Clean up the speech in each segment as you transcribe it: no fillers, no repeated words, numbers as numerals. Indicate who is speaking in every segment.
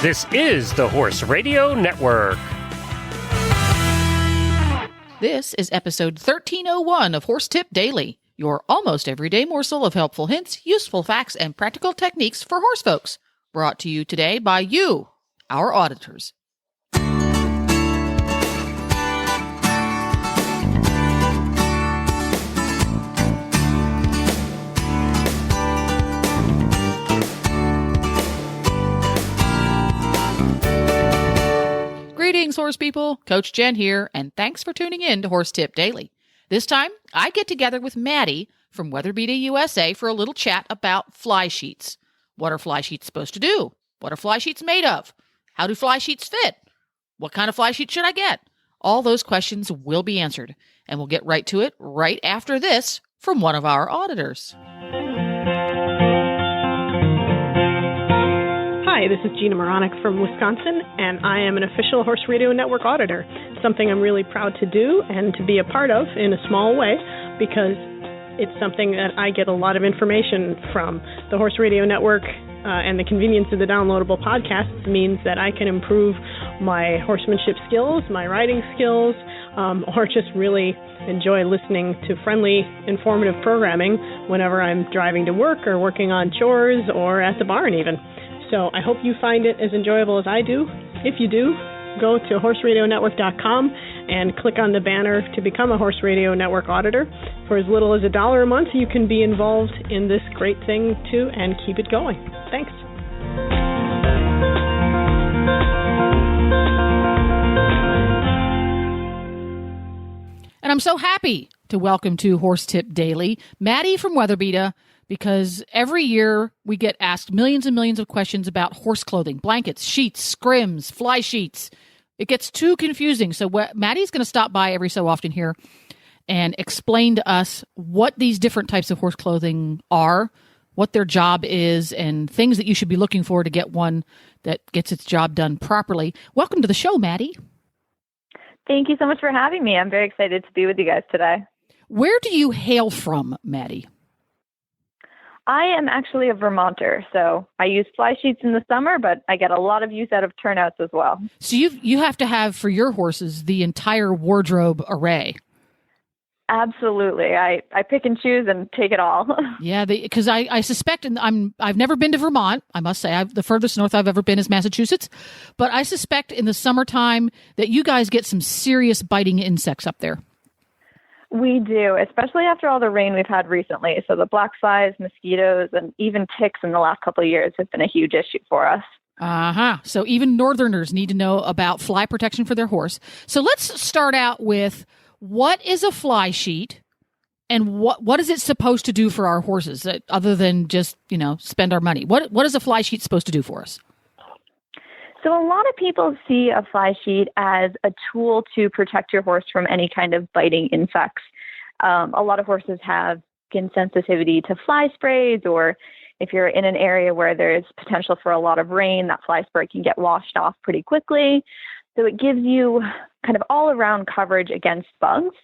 Speaker 1: This is the Horse Radio Network.
Speaker 2: This is episode 1301 of Horse Tip Daily, your almost everyday morsel of helpful hints, useful facts, and practical techniques for horse folks. Brought to you today by you, our auditors. Greetings, horse people. Coach Jen here, and thanks for tuning in to Horse Tip Daily. This time, I get together with Maddie from Weatherbeta USA for a little chat about fly sheets. What are fly sheets supposed to do? What are fly sheets made of? How do fly sheets fit? What kind of fly sheet should I get? All those questions will be answered, and we'll get right to it right after this from one of our auditors.
Speaker 3: Hi, this is Gina Moronic from Wisconsin, and I am an official Horse Radio Network auditor, something I'm really proud to do and to be a part of in a small way because it's something that I get a lot of information from. The Horse Radio Network and the convenience of the downloadable podcasts means that I can improve my horsemanship skills, my riding skills, or just really enjoy listening to friendly, informative programming whenever I'm driving to work or working on chores or at the barn even. So I hope you find it as enjoyable as I do. If you do, go to horseradionetwork.com and click on the banner to become a Horse Radio Network auditor. For as little as $1 a month, you can be involved in this great thing too and keep it going. Thanks.
Speaker 2: And I'm so happy to welcome to Horse Tip Daily Maddie from Weatherbeta, because every year we get asked millions and millions of questions about horse clothing, blankets, sheets, scrims, fly sheets. It gets too confusing. So Maddie's going to stop by every so often here and explain to us what these different types of horse clothing are, what their job is, and things that you should be looking for to get one that gets its job done properly. Welcome to the show, Maddie.
Speaker 4: Thank you so much for having me. I'm very excited to be with you guys today.
Speaker 2: Where do you hail from, Maddie?
Speaker 4: I am actually a Vermonter, so I use fly sheets in the summer, but I get a lot of use out of turnouts as well.
Speaker 2: So you have to have, for your horses, the entire wardrobe array.
Speaker 4: Absolutely. I pick and choose and take it all.
Speaker 2: Yeah, because I suspect, and I've never been to Vermont, I must say. The furthest north I've ever been is Massachusetts. But I suspect in the summertime that you guys get some serious biting insects up there.
Speaker 4: We do, especially after all the rain we've had recently. So the black flies, mosquitoes, and even ticks in the last couple of years have been a huge issue for us.
Speaker 2: Uh-huh. So even northerners need to know about fly protection for their horse. So let's start out with, what is a fly sheet and what is it supposed to do for our horses other than just, spend our money? What is a fly sheet supposed to do for us?
Speaker 4: So a lot of people see a fly sheet as a tool to protect your horse from any kind of biting insects. A lot of horses have skin sensitivity to fly sprays, or if you're in an area where there's potential for a lot of rain, that fly spray can get washed off pretty quickly. So it gives you kind of all-around coverage against bugs.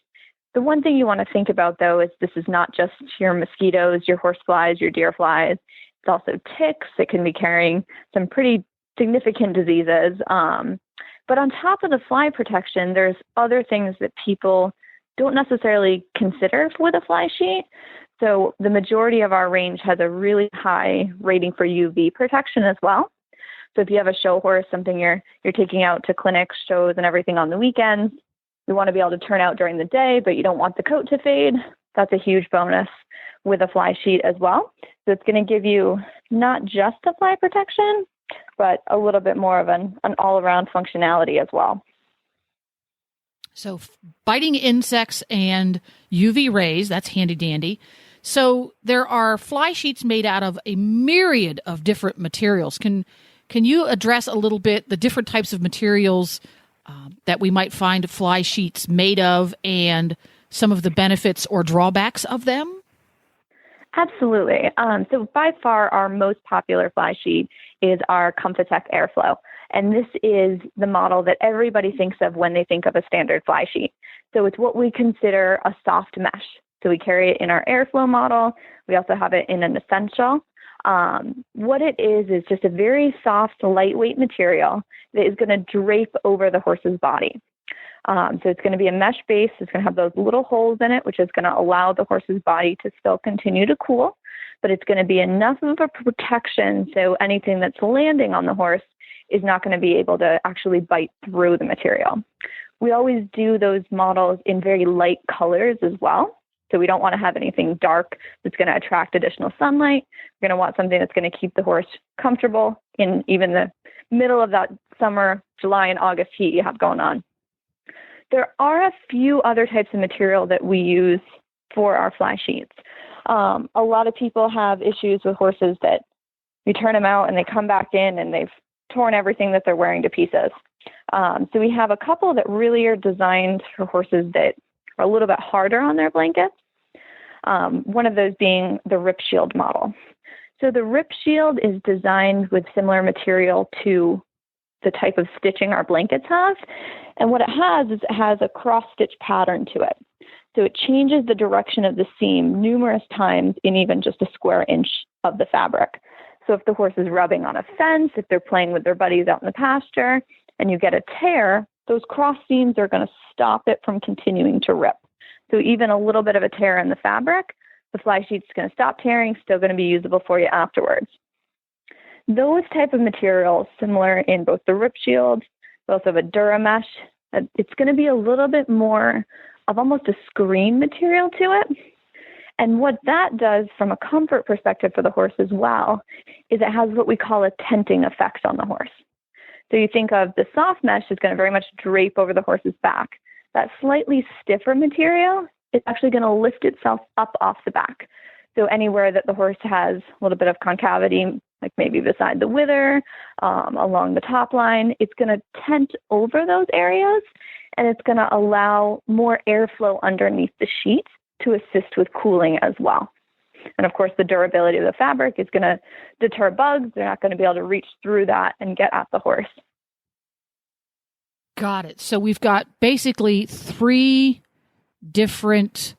Speaker 4: The one thing you want to think about, though, is this is not just your mosquitoes, your horse flies, your deer flies. It's also ticks. It can be carrying some pretty significant diseases. But on top of the fly protection, there's other things that people don't necessarily consider with a fly sheet. So the majority of our range has a really high rating for UV protection as well. So if you have a show horse, something you're taking out to clinics, shows, and everything on the weekends, you want to be able to turn out during the day, but you don't want the coat to fade. That's a huge bonus with a fly sheet as well. So it's going to give you not just the fly protection, but a little bit more of an all-around functionality as well.
Speaker 2: So biting insects and UV rays, that's handy-dandy. So there are fly sheets made out of a myriad of different materials. Can you address a little bit the different types of materials that we might find fly sheets made of and some of the benefits or drawbacks of them?
Speaker 4: Absolutely. So by far our most popular fly sheet is our Comfitech Airflow. And this is the model that everybody thinks of when they think of a standard fly sheet. So it's what we consider a soft mesh. So we carry it in our Airflow model. We also have it in an Essential. What it is just a very soft, lightweight material that is going to drape over the horse's body. So it's going to be a mesh base. It's going to have those little holes in it, which is going to allow the horse's body to still continue to cool, but it's going to be enough of a protection so anything that's landing on the horse is not going to be able to actually bite through the material. We always do those models in very light colors as well. So we don't want to have anything dark that's going to attract additional sunlight. We're going to want something that's going to keep the horse comfortable in even the middle of that summer, July and August heat you have going on. There are a few other types of material that we use for our fly sheets. A lot of people have issues with horses that you turn them out and they come back in and they've torn everything that they're wearing to pieces. So we have a couple that really are designed for horses that are a little bit harder on their blankets. One of those being the Rip Shield model. So the Rip Shield is designed with similar material to the type of stitching our blankets have. And what it has is it has a cross-stitch pattern to it. So it changes the direction of the seam numerous times in even just a square inch of the fabric. So if the horse is rubbing on a fence, if they're playing with their buddies out in the pasture, and you get a tear, those cross seams are going to stop it from continuing to rip. So even a little bit of a tear in the fabric, the fly sheet's going to stop tearing, still going to be usable for you afterwards. Those type of materials, similar in both the Rip Shield, we also have a Duramesh. It's going to be a little bit more of almost a screen material to it. And what that does from a comfort perspective for the horse as well is it has what we call a tenting effect on the horse. So you think of the soft mesh is going to very much drape over the horse's back. That slightly stiffer material is actually going to lift itself up off the back. So anywhere that the horse has a little bit of concavity, like maybe beside the wither, along the top line, it's going to tent over those areas, and it's going to allow more airflow underneath the sheet to assist with cooling as well. And of course, the durability of the fabric is going to deter bugs. They're not going to be able to reach through that and get at the horse.
Speaker 2: Got it. So we've got basically three different,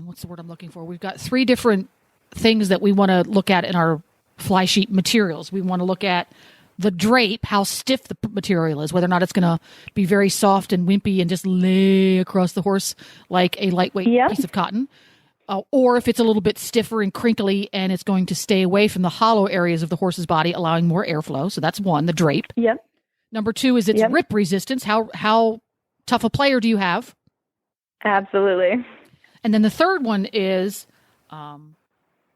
Speaker 2: what's the word I'm looking for? We've got three different things that we want to look at in our fly sheet materials. We want to look at the drape, how stiff the material is, whether or not it's going to be very soft and wimpy and just lay across the horse like a lightweight piece of cotton. Or if it's a little bit stiffer and crinkly and it's going to stay away from the hollow areas of the horse's body, allowing more airflow. So that's one, the drape.
Speaker 4: Yep.
Speaker 2: Number two is its rip resistance. How tough a player do you have?
Speaker 4: Absolutely.
Speaker 2: And then the third one is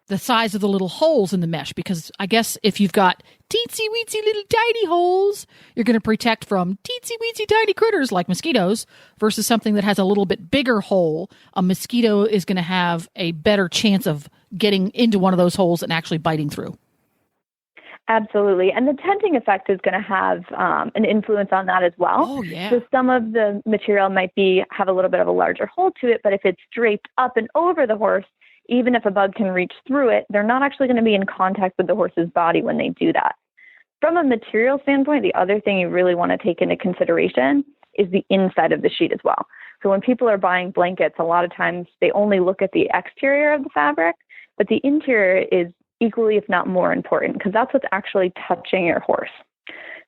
Speaker 2: the size of the little holes in the mesh, because I guess if you've got teensy-weensy little tiny holes, you're going to protect from teensy-weensy tiny critters like mosquitoes versus something that has a little bit bigger hole. A mosquito is going to have a better chance of getting into one of those holes and actually biting through.
Speaker 4: Absolutely. And the tenting effect is going to have an influence on that as well.
Speaker 2: Oh, yeah.
Speaker 4: So some of the material might have a little bit of a larger hole to it, but if it's draped up and over the horse, even if a bug can reach through it, they're not actually going to be in contact with the horse's body when they do that. From a material standpoint, the other thing you really want to take into consideration is the inside of the sheet as well. So when people are buying blankets, a lot of times they only look at the exterior of the fabric, but the interior is equally, if not more important, because that's what's actually touching your horse.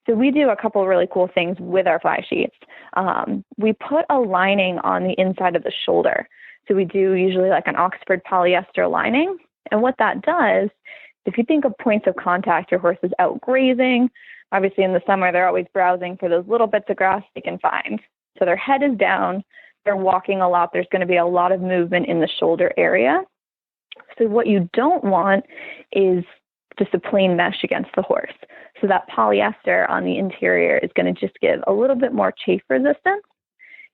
Speaker 4: So we do a couple of really cool things with our fly sheets. We put a lining on the inside of the shoulder. So we do usually like an Oxford polyester lining. And what that does, if you think of points of contact, your horse is out grazing. Obviously in the summer, they're always browsing for those little bits of grass they can find. So their head is down, they're walking a lot. There's going to be a lot of movement in the shoulder area. So what you don't want is just a plain mesh against the horse. So that polyester on the interior is going to just give a little bit more chafe resistance.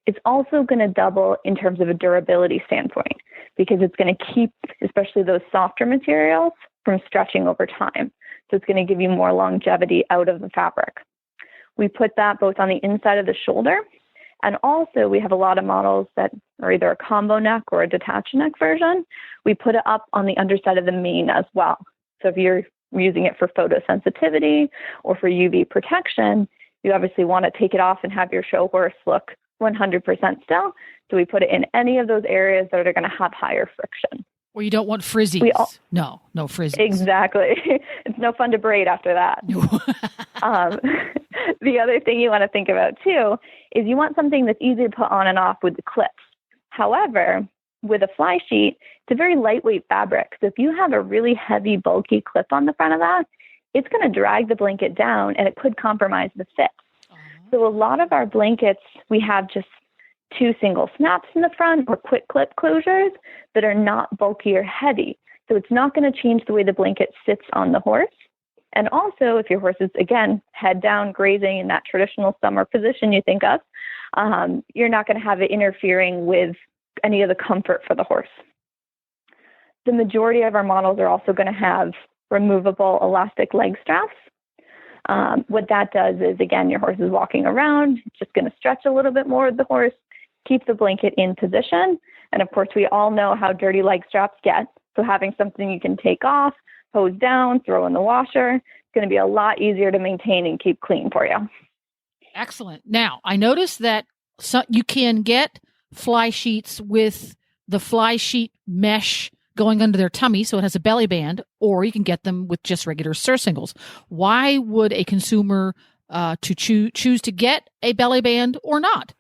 Speaker 4: It's also going to double in terms of a durability standpoint because it's going to keep, especially those softer materials, from stretching over time. So it's going to give you more longevity out of the fabric. We put that both on the inside of the shoulder, and also we have a lot of models that are either a combo neck or a detached neck version. We put it up on the underside of the mane as well. So if you're using it for photosensitivity or for UV protection, you obviously want to take it off and have your show horse look 100% still. So we put it in any of those areas that are going to have higher friction.
Speaker 2: Or you don't want frizzies. No frizzies.
Speaker 4: Exactly. It's no fun to braid after that. The other thing you want to think about too is you want something that's easy to put on and off with the clips. However, with a fly sheet, it's a very lightweight fabric. So if you have a really heavy, bulky clip on the front of that, it's going to drag the blanket down and it could compromise the fit. So a lot of our blankets, we have just 2 single snaps in the front or quick clip closures that are not bulky or heavy. So it's not going to change the way the blanket sits on the horse. And also, if your horse is, again, head down grazing in that traditional summer position you think of, you're not going to have it interfering with any of the comfort for the horse. The majority of our models are also going to have removable elastic leg straps. What that does is, again, your horse is walking around, it's just going to stretch a little bit more with the horse, keep the blanket in position. And of course, we all know how dirty leg straps get. So having something you can take off, hose down, throw in the washer, it's going to be a lot easier to maintain and keep clean for you.
Speaker 2: Excellent. Now, I noticed that you can get fly sheets with the fly sheet mesh going under their tummy, so it has a belly band, or you can get them with just regular surcingles. Why would a consumer choose to get a belly band or not?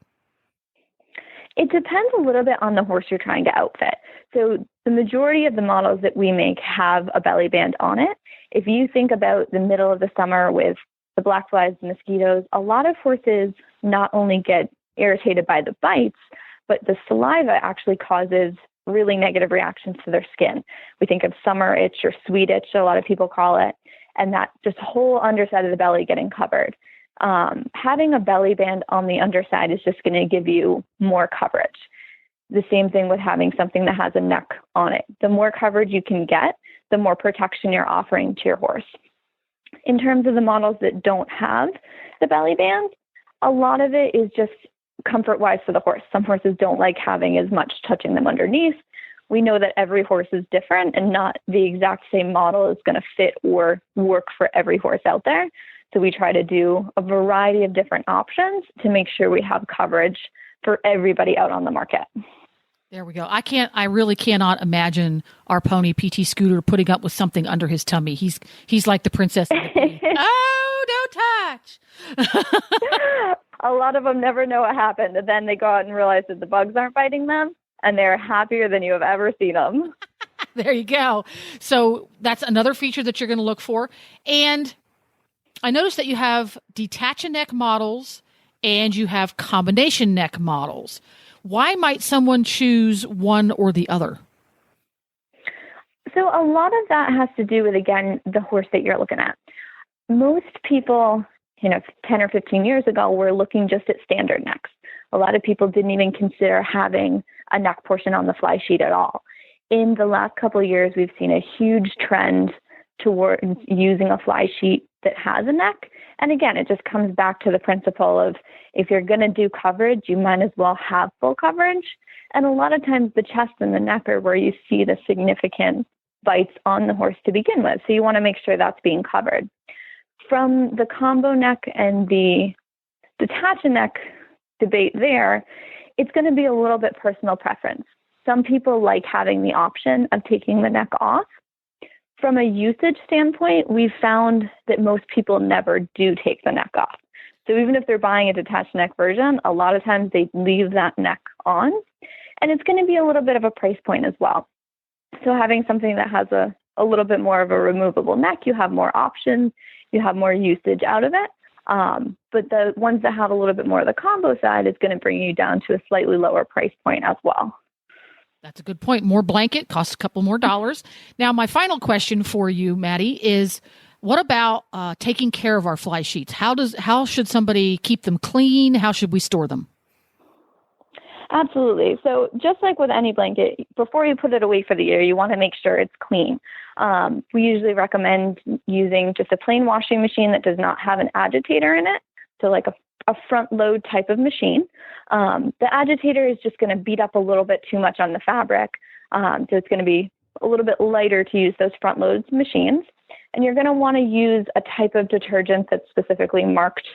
Speaker 4: It depends a little bit on the horse you're trying to outfit. So the majority of the models that we make have a belly band on it. If you think about the middle of the summer with the black flies, the mosquitoes, a lot of horses not only get irritated by the bites, but the saliva actually causes really negative reactions to their skin. We think of summer itch or sweet itch, a lot of people call it, and that just whole underside of the belly getting covered. Having a belly band on the underside is just going to give you more coverage. The same thing with having something that has a neck on it. The more coverage you can get, the more protection you're offering to your horse. In terms of the models that don't have the belly band, a lot of it is just comfort-wise for the horse. Some horses don't like having as much touching them underneath. We know that every horse is different and not the exact same model is going to fit or work for every horse out there. So we try to do a variety of different options to make sure we have coverage for everybody out on the market.
Speaker 2: There we go. I really cannot imagine our pony PT Scooter putting up with something under his tummy. He's like the princess of the bee. Oh, don't touch.
Speaker 4: A lot of them never know what happened. And then they go out and realize that the bugs aren't biting them, and they're happier than you have ever seen them.
Speaker 2: There you go. So that's another feature that you're going to look for. And I noticed that you have detach-a-neck models and you have combination neck models. Why might someone choose one or the other?
Speaker 4: So a lot of that has to do with, again, the horse that you're looking at. Most people, 10 or 15 years ago, were looking just at standard necks. A lot of people didn't even consider having a neck portion on the fly sheet at all. In the last couple of years, we've seen a huge trend towards using a fly sheet that has a neck. And again, it just comes back to the principle of if you're going to do coverage, you might as well have full coverage. And a lot of times the chest and the neck are where you see the significant bites on the horse to begin with. So you want to make sure that's being covered. From the combo neck and the detach-a-neck debate there, it's going to be a little bit personal preference. Some people like having the option of taking the neck off. From a usage standpoint, we've found that most people never do take the neck off. So even if they're buying a detached neck version, a lot of times they leave that neck on. And it's going to be a little bit of a price point as well. So having something that has a little bit more of a removable neck, you have more options, you have more usage out of it. But the ones that have a little bit more of the combo side is going to bring you down to a slightly lower price point as well.
Speaker 2: That's a good point. More blanket costs a couple more dollars. Now, my final question for you, Maddie, is what about taking care of our fly sheets? How should somebody keep them clean? How should we store them?
Speaker 4: Absolutely. So just like with any blanket, before you put it away for the year, you want to make sure it's clean. We usually recommend using just a plain washing machine that does not have an agitator in it. So like a front load type of machine. The agitator is just going to beat up a little bit too much on the fabric. So it's going to be a little bit lighter to use those front load machines. And you're going to want to use a type of detergent that's specifically marked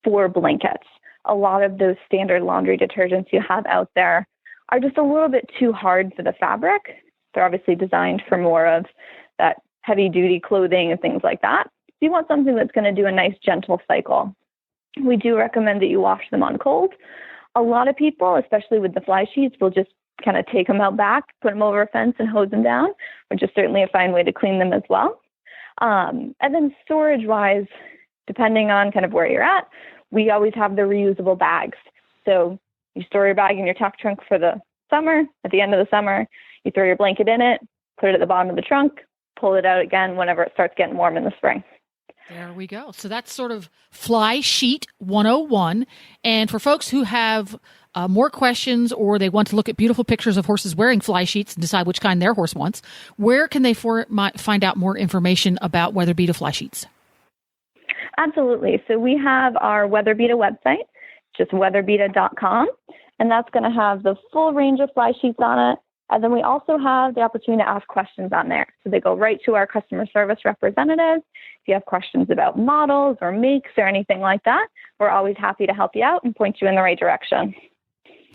Speaker 4: for blankets. A lot of those standard laundry detergents you have out there are just a little bit too hard for the fabric. They're obviously designed for more of that heavy duty clothing and things like that. So you want something that's going to do a nice gentle cycle. We do recommend that you wash them on cold. A lot of people, especially with the fly sheets, will just kind of take them out back, put them over a fence and hose them down, which is certainly a fine way to clean them as well. And then storage-wise, depending on kind of where you're at, we always have the reusable bags. So you store your bag in your tuck trunk for the summer. At the end of the summer, you throw your blanket in it, put it at the bottom of the trunk, pull it out again whenever it starts getting warm in the spring.
Speaker 2: There we go. So that's sort of Fly Sheet 101. And for folks who have more questions or they want to look at beautiful pictures of horses wearing fly sheets and decide which kind their horse wants, where can they find out more information about WeatherBeeta fly sheets?
Speaker 4: Absolutely. So we have our WeatherBeeta website, just weatherbeeta.com, and that's going to have the full range of fly sheets on it. And then we also have the opportunity to ask questions on there. So they go right to our customer service representatives. If you have questions about models or makes or anything like that, we're always happy to help you out and point you in the right direction.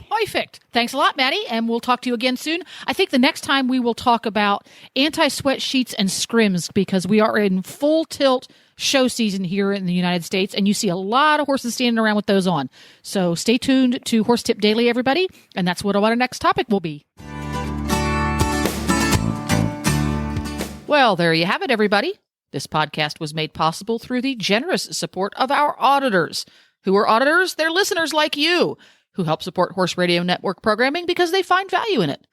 Speaker 2: Perfect. Thanks a lot, Maddie, and we'll talk to you again soon. I think the next time we will talk about anti-sweat sheets and scrims, because we are in full tilt show season here in the United States, and you see a lot of horses standing around with those on. So stay tuned to Horse Tip Daily, everybody, and that's what our next topic will be. Well, there you have it, everybody. This podcast was made possible through the generous support of our auditors. Who are auditors? They're listeners like you who help support Horse Radio Network programming because they find value in it.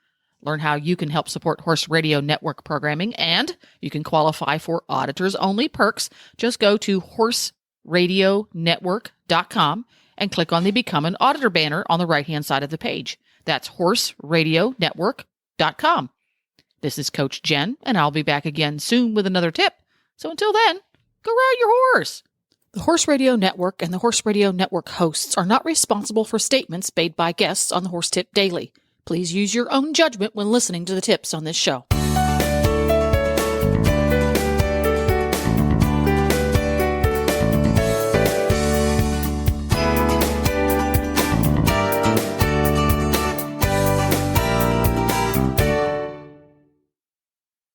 Speaker 2: Learn how you can help support Horse Radio Network programming, and you can qualify for auditors-only perks. Just go to horseradionetwork.com and click on the Become an Auditor banner on the right-hand side of the page. That's horseradionetwork.com. This is Coach Jen, and I'll be back again soon with another tip. So until then, go ride your horse. The Horse Radio Network and the Horse Radio Network hosts are not responsible for statements made by guests on the Horse Tip Daily. Please use your own judgment when listening to the tips on this show.